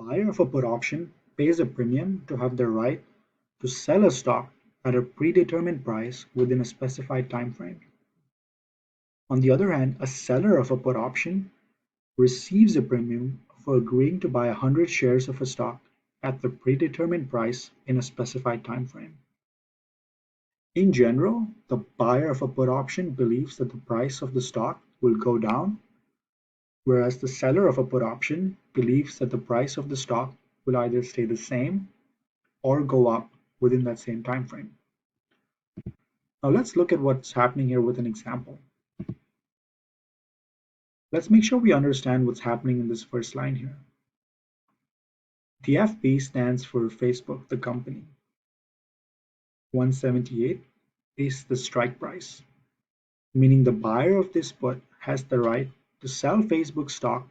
buyer of a put option pays a premium to have the right to sell a stock at a predetermined price within a specified time frame. On the other hand, a seller of a put option receives a premium for agreeing to buy 100 shares of a stock at the predetermined price in a specified time frame. In general, the buyer of a put option believes that the price of the stock will go down, whereas the seller of a put option believes that the price of the stock will either stay the same or go up within that same time frame. Now let's look at what's happening here with an example. Let's make sure we understand what's happening in this first line here. The FB stands for Facebook, the company. 178 is the strike price, meaning the buyer of this put has the right to sell Facebook stock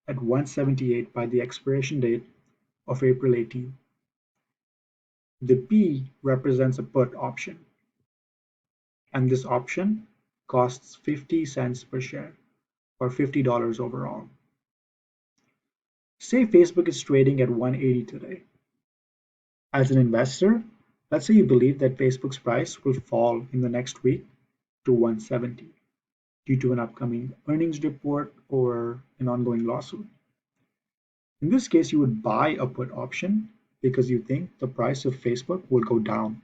at 178 by the expiration date of April 18. The P represents a put option, and this option costs 50 cents per share, or $50 overall. Say Facebook is trading at 180 today. As an investor, let's say you believe that Facebook's price will fall in the next week to 170 due to an upcoming earnings report or an ongoing lawsuit. In this case, you would buy a put option because you think the price of Facebook will go down.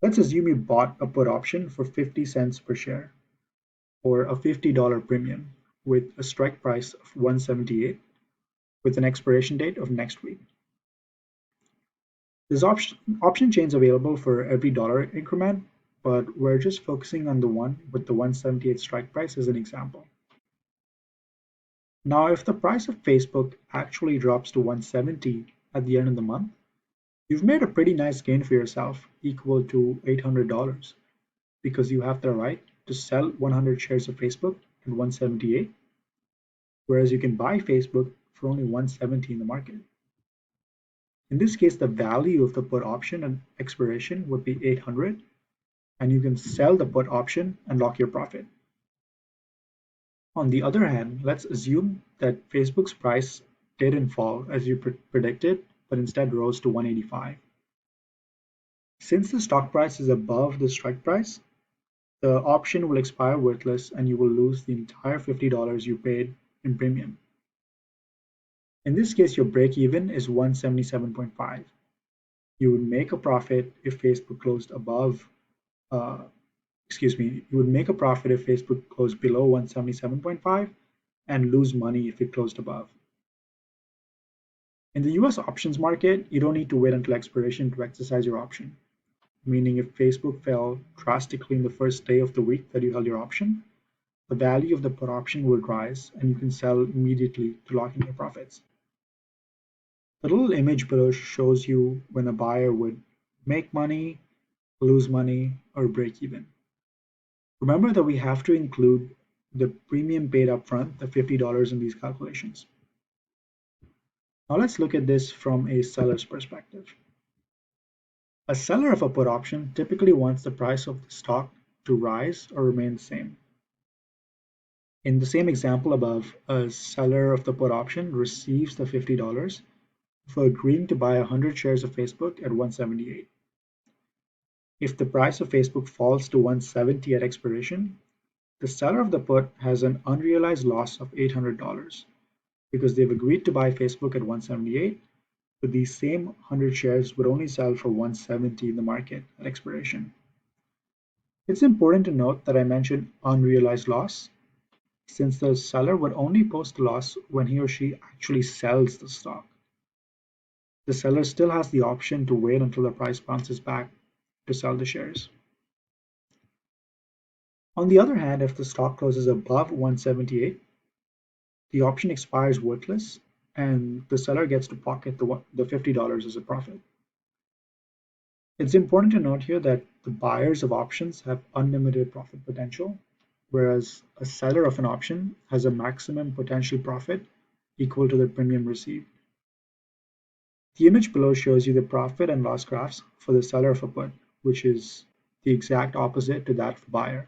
Let's assume you bought a put option for 50 cents per share, or a $50 premium, with a strike price of 178 with an expiration date of next week. There's option chains available for every dollar increment, but we're just focusing on the one with the 178 strike price as an example. Now, if the price of Facebook actually drops to 170 at the end of the month, you've made a pretty nice gain for yourself, equal to $800, because you have the right to sell 100 shares of Facebook at 178, whereas you can buy Facebook for only 170 in the market. In this case, the value of the put option at expiration would be 800, and you can sell the put option and lock your profit. On the other hand, let's assume that Facebook's price didn't fall as you predicted, but instead rose to 185. Since the stock price is above the strike price, the option will expire worthless and you will lose the entire $50 you paid in premium. In this case, your break-even is 177.5. You would make a profit if Facebook closed above, you would make a profit if Facebook closed below 177.5 and lose money if it closed above. In the US options market, you don't need to wait until expiration to exercise your option. Meaning if Facebook fell drastically in the first day of the week that you held your option, the value of the put option will rise and you can sell immediately to lock in your profits. The little image below shows you when a buyer would make money, lose money, or break even. Remember that we have to include the premium paid upfront, the $50 in these calculations. Now let's look at this from a seller's perspective. A seller of a put option typically wants the price of the stock to rise or remain the same. In the same example above, a seller of the put option receives the $50 for agreeing to buy 100 shares of Facebook at 178. If the price of Facebook falls to 170 at expiration, the seller of the put has an unrealized loss of $800 because they've agreed to buy Facebook at 178, but these same 100 shares would only sell for 170 in the market at expiration. It's important to note that I mentioned unrealized loss, since the seller would only post a loss when he or she actually sells the stock. The seller still has the option to wait until the price bounces back to sell the shares. On the other hand, if the stock closes above 178, the option expires worthless and the seller gets to pocket the $50 as a profit. It's important to note here that the buyers of options have unlimited profit potential, whereas a seller of an option has a maximum potential profit equal to the premium received. The image below shows you the profit and loss graphs for the seller of a put, which is the exact opposite to that of the buyer.